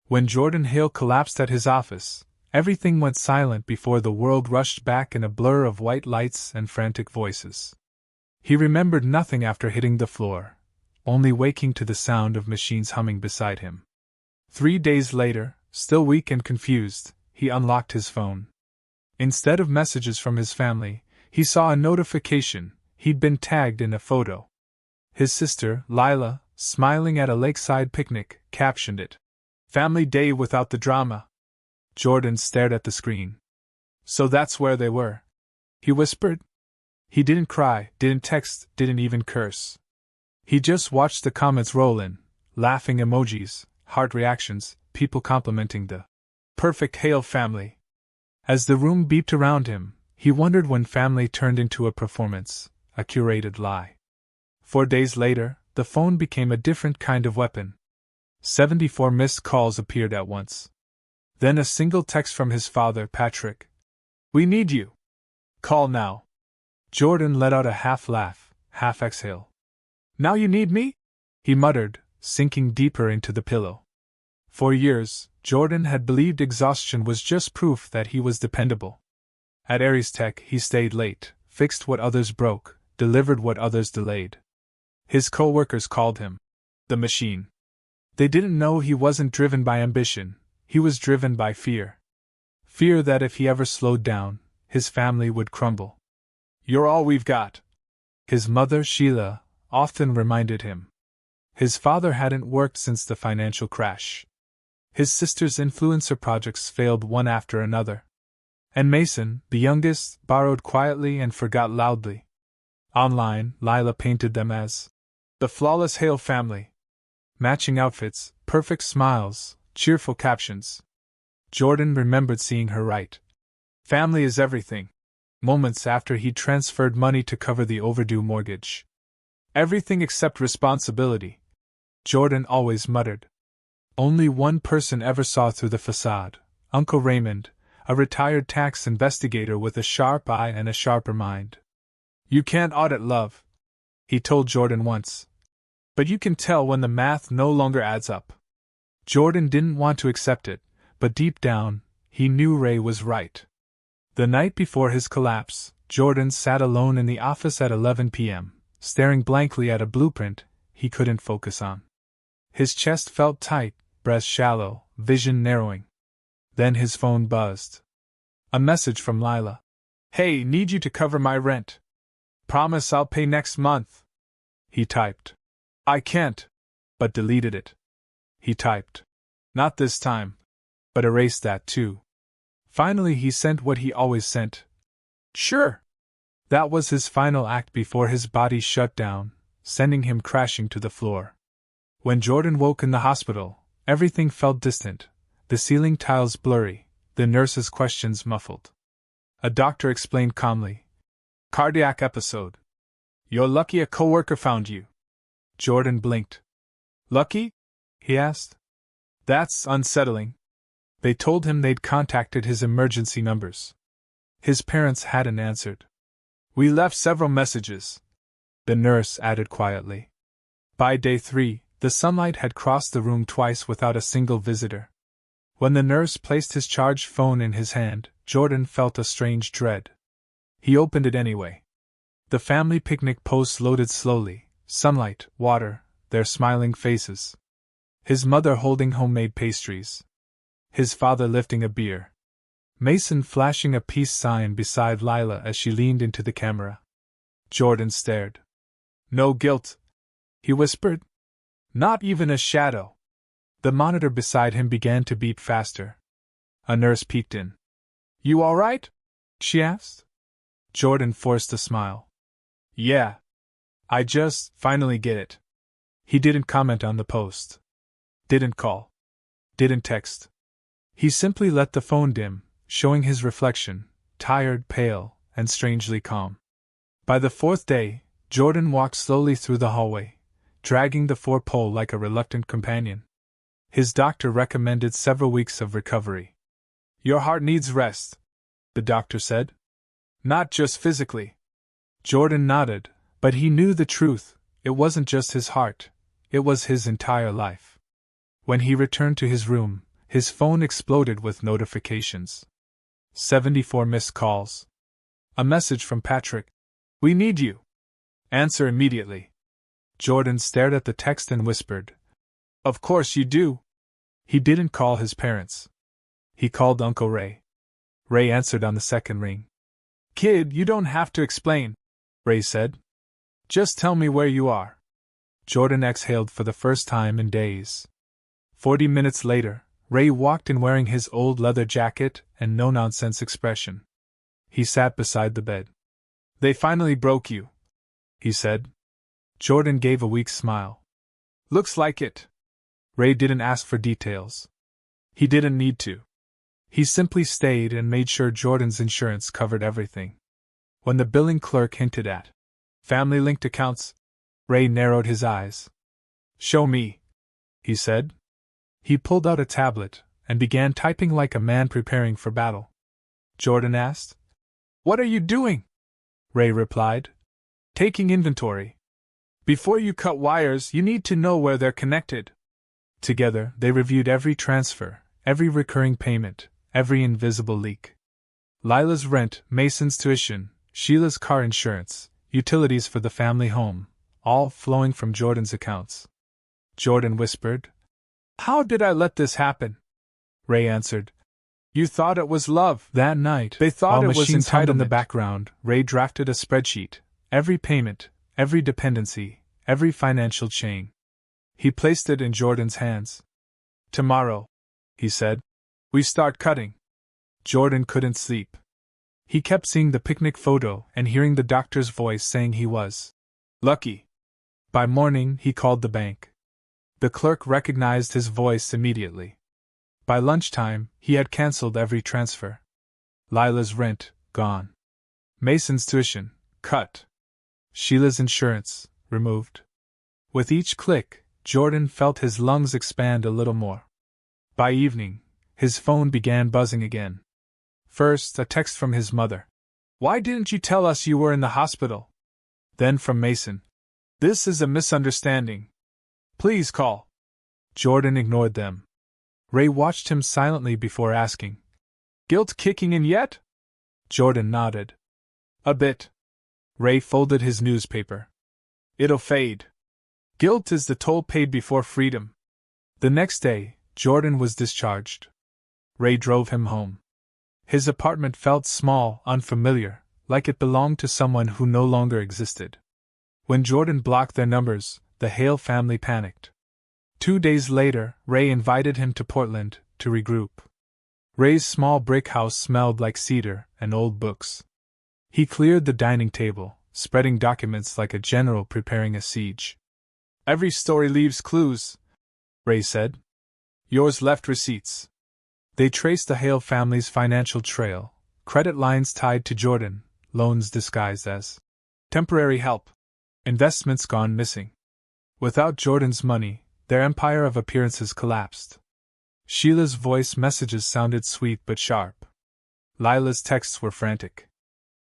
When Jordan Hale collapsed at his office, everything went silent before the world rushed back in a blur of white lights and frantic voices. He remembered nothing after hitting the floor, only waking to the sound of machines humming beside him. 3 days later, still weak and confused, he unlocked his phone. Instead of messages from his family, he saw a notification. He'd been tagged in a photo. His sister, Lila, smiling at a lakeside picnic, captioned it, "Family day without the drama." Jordan stared at the screen. So that's where they were, he whispered. He didn't cry, didn't text, didn't even curse. He just watched the comments roll in, laughing emojis, heart reactions, people complimenting the perfect Hale family. As the room beeped around him, he wondered when family turned into a performance, a curated lie. 4 days later, the phone became a different kind of weapon. 74 missed calls appeared at once. Then a single text from his father, Patrick. "We need you. Call now." Jordan let out a half laugh, half exhale. "Now you need me?" he muttered, sinking deeper into the pillow. For years, Jordan had believed exhaustion was just proof that he was dependable. At Aries Tech, he stayed late, fixed what others broke, delivered what others delayed. His co-workers called him the machine. They didn't know he wasn't driven by ambition, he was driven by fear. Fear that if he ever slowed down, his family would crumble. "You're all we've got," his mother, Sheila, often reminded him. His father hadn't worked since the financial crash. His sister's influencer projects failed one after another. And Mason, the youngest, borrowed quietly and forgot loudly. Online, Lila painted them as the flawless Hale family. Matching outfits, perfect smiles, cheerful captions. Jordan remembered seeing her write, "Family is everything," moments after he'd transferred money to cover the overdue mortgage. "Everything except responsibility," Jordan always muttered. Only one person ever saw through the facade, Uncle Raymond, a retired tax investigator with a sharp eye and a sharper mind. "You can't audit love," he told Jordan once. "But you can tell when the math no longer adds up." Jordan didn't want to accept it, but deep down, he knew Ray was right. The night before his collapse, Jordan sat alone in the office at 11 p.m., staring blankly at a blueprint he couldn't focus on. His chest felt tight, breath shallow, vision narrowing. Then his phone buzzed. A message from Lila. "Hey, need you to cover my rent. Promise I'll pay next month." He typed, "I can't," but deleted it. He typed, "Not this time," but erased that too. Finally he sent what he always sent. "Sure." That was his final act before his body shut down, sending him crashing to the floor. When Jordan woke in the hospital, everything felt distant, the ceiling tiles blurry, the nurse's questions muffled. A doctor explained calmly, "Cardiac episode. You're lucky a coworker found you." Jordan blinked. "Lucky?" he asked. "That's unsettling." They told him they'd contacted his emergency numbers. His parents hadn't answered. "We left several messages," the nurse added quietly. By day 3, the sunlight had crossed the room twice without a single visitor. When the nurse placed his charged phone in his hand, Jordan felt a strange dread. He opened it anyway. The family picnic posts loaded slowly, sunlight, water, their smiling faces. His mother holding homemade pastries. His father lifting a beer. Mason flashing a peace sign beside Lila as she leaned into the camera. Jordan stared. "No guilt," he whispered. "Not even a shadow." The monitor beside him began to beep faster. A nurse peeked in. "You all right?" she asked. Jordan forced a smile. "Yeah. I just finally get it." He didn't comment on the post. Didn't call. Didn't text. He simply let the phone dim, showing his reflection, tired, pale, and strangely calm. By the 4th day, Jordan walked slowly through the hallway, dragging the 4-pole like a reluctant companion. His doctor recommended several weeks of recovery. "Your heart needs rest," the doctor said. "Not just physically." Jordan nodded, but he knew the truth. It wasn't just his heart, it was his entire life. When he returned to his room, His phone exploded with notifications. 74 missed calls. A message from Patrick. "We need you. Answer immediately." Jordan stared at the text and whispered, "Of course you do." He didn't call his parents. He called Uncle Ray. Ray answered on the second ring. "Kid, you don't have to explain," Ray said. "Just tell me where you are." Jordan exhaled for the first time in days. 40 minutes later, Ray walked in wearing his old leather jacket and no-nonsense expression. He sat beside the bed. "They finally broke you," he said. Jordan gave a weak smile. "Looks like it." Ray didn't ask for details. He didn't need to. He simply stayed and made sure Jordan's insurance covered everything. When the billing clerk hinted at family-linked accounts, Ray narrowed his eyes. "Show me," he said. He pulled out a tablet and began typing like a man preparing for battle. Jordan asked, "What are you doing?" Ray replied, "Taking inventory. Before you cut wires, you need to know where they're connected." Together, they reviewed every transfer, every recurring payment, every invisible leak. Lila's rent, Mason's tuition, Sheila's car insurance, utilities for the family home, all flowing from Jordan's accounts. Jordan whispered, "How did I let this happen?" Ray answered, "You thought it was love." That night, they thought it was entitlement. In the background, Ray drafted a spreadsheet, every payment, every dependency, every financial chain. He placed it in Jordan's hands. "Tomorrow," he said, "we start cutting." Jordan couldn't sleep. He kept seeing the picnic photo and hearing the doctor's voice saying he was lucky. By morning, he called the bank. The clerk recognized his voice immediately. By lunchtime, he had canceled every transfer. Lila's rent, gone. Mason's tuition, cut. Sheila's insurance, removed. With each click, Jordan felt his lungs expand a little more. By evening, his phone began buzzing again. First, a text from his mother. "Why didn't you tell us you were in the hospital?" Then from Mason. "This is a misunderstanding. Please call." Jordan ignored them. Ray watched him silently before asking, "Guilt kicking in yet?" Jordan nodded. "A bit." Ray folded his newspaper. "It'll fade. Guilt is the toll paid before freedom." The next day, Jordan was discharged. Ray drove him home. His apartment felt small, unfamiliar, like it belonged to someone who no longer existed. When Jordan blocked their numbers, the Hale family panicked. 2 days later, Ray invited him to Portland to regroup. Ray's small brick house smelled like cedar and old books. He cleared the dining table, spreading documents like a general preparing a siege. "Every story leaves clues," Ray said. "Yours left receipts." They traced the Hale family's financial trail, credit lines tied to Jordan, loans disguised as temporary help, investments gone missing. Without Jordan's money, their empire of appearances collapsed. Sheila's voice messages sounded sweet but sharp. Lila's texts were frantic.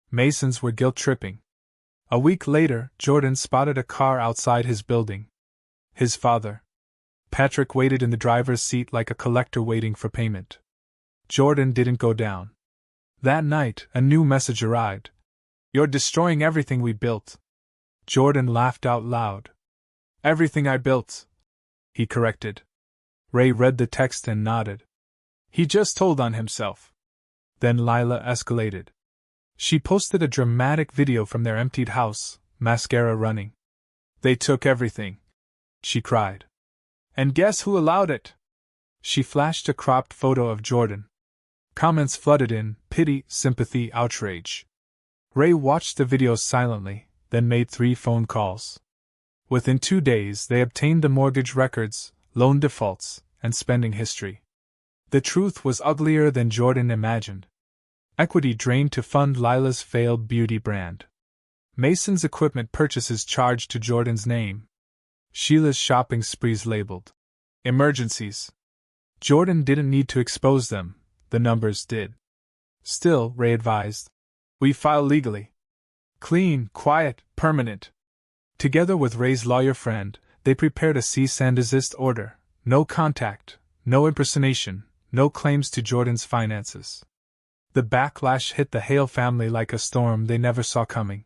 Mason's were guilt-tripping. A week later, Jordan spotted a car outside his building. His father. Patrick waited in the driver's seat like a collector waiting for payment. Jordan didn't go down. That night, a new message arrived. "You're destroying everything we built." Jordan laughed out loud. "Everything I built," he corrected. Ray read the text and nodded. He just told on himself. Then Lila escalated. She posted a dramatic video from their emptied house, mascara running. "They took everything," she cried. "And guess who allowed it?" She flashed a cropped photo of Jordan. Comments flooded in, pity, sympathy, outrage. Ray watched the video silently, then made 3 phone calls. Within 2 days, they obtained the mortgage records, loan defaults, and spending history. The truth was uglier than Jordan imagined. Equity drained to fund Lila's failed beauty brand. Mason's equipment purchases charged to Jordan's name. Sheila's shopping sprees labeled emergencies. Jordan didn't need to expose them, the numbers did. Still, Ray advised, "We file legally. Clean, quiet, permanent." Together with Ray's lawyer friend, they prepared a cease and desist order. No contact, no impersonation, no claims to Jordan's finances. The backlash hit the Hale family like a storm they never saw coming.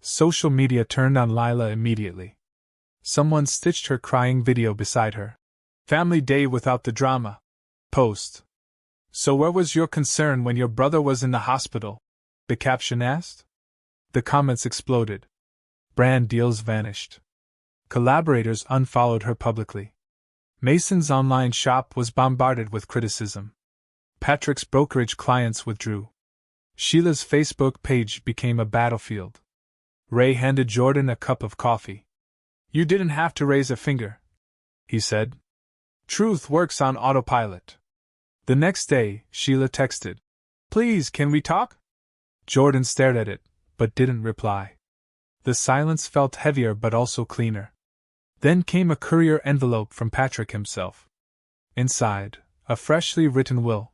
Social media turned on Lila immediately. Someone stitched her crying video beside her. "Family day without the drama." Post. "So where was your concern when your brother was in the hospital?" the caption asked. The comments exploded. Brand deals vanished. Collaborators unfollowed her publicly. Mason's online shop was bombarded with criticism. Patrick's brokerage clients withdrew. Sheila's Facebook page became a battlefield. Ray handed Jordan a cup of coffee. "You didn't have to raise a finger," he said. "Truth works on autopilot." The next day, Sheila texted, "Please, can we talk?" Jordan stared at it, but didn't reply. The silence felt heavier but also cleaner. Then came a courier envelope from Patrick himself. Inside, a freshly written will.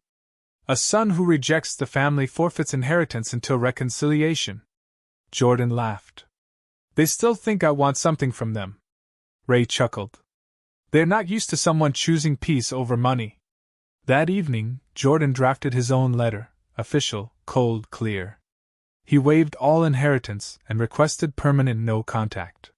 "A son who rejects the family forfeits inheritance until reconciliation." Jordan laughed. "They still think I want something from them." Ray chuckled. "They're not used to someone choosing peace over money." That evening, Jordan drafted his own letter, official, cold, clear. He waived all inheritance and requested permanent no contact.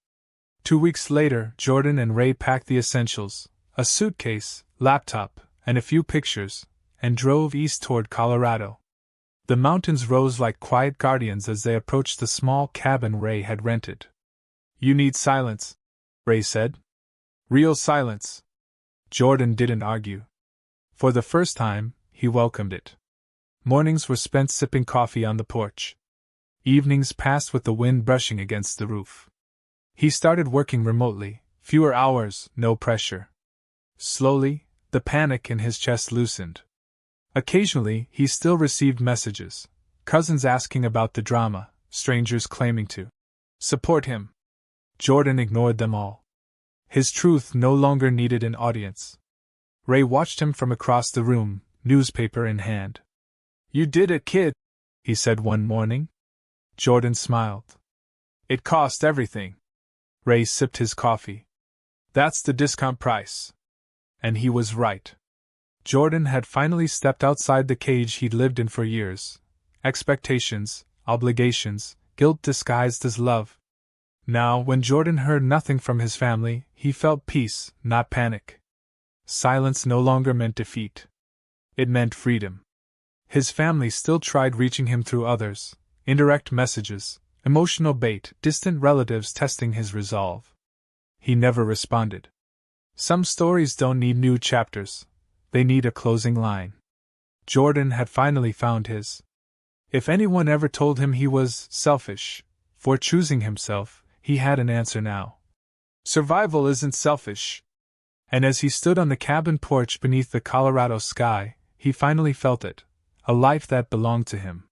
2 weeks later, Jordan and Ray packed the essentials, a suitcase, laptop, and a few pictures, and drove east toward Colorado. The mountains rose like quiet guardians as they approached the small cabin Ray had rented. "You need silence," Ray said. "Real silence." Jordan didn't argue. For the first time, he welcomed it. Mornings were spent sipping coffee on the porch. Evenings passed with the wind brushing against the roof. He started working remotely, fewer hours, no pressure. Slowly, the panic in his chest loosened. Occasionally, he still received messages, cousins asking about the drama, strangers claiming to support him. Jordan ignored them all. His truth no longer needed an audience. Ray watched him from across the room, newspaper in hand. "You did it, kid," he said one morning. Jordan smiled. "It cost everything." Ray sipped his coffee. "That's the discount price." And he was right. Jordan had finally stepped outside the cage he'd lived in for years. Expectations, obligations, guilt disguised as love. Now, when Jordan heard nothing from his family, he felt peace, not panic. Silence no longer meant defeat. It meant freedom. His family still tried reaching him through others, indirect messages, emotional bait, distant relatives testing his resolve. He never responded. Some stories don't need new chapters. They need a closing line. Jordan had finally found his. If anyone ever told him he was selfish for choosing himself, he had an answer now. Survival isn't selfish. And as he stood on the cabin porch beneath the Colorado sky, he finally felt it, a life that belonged to him.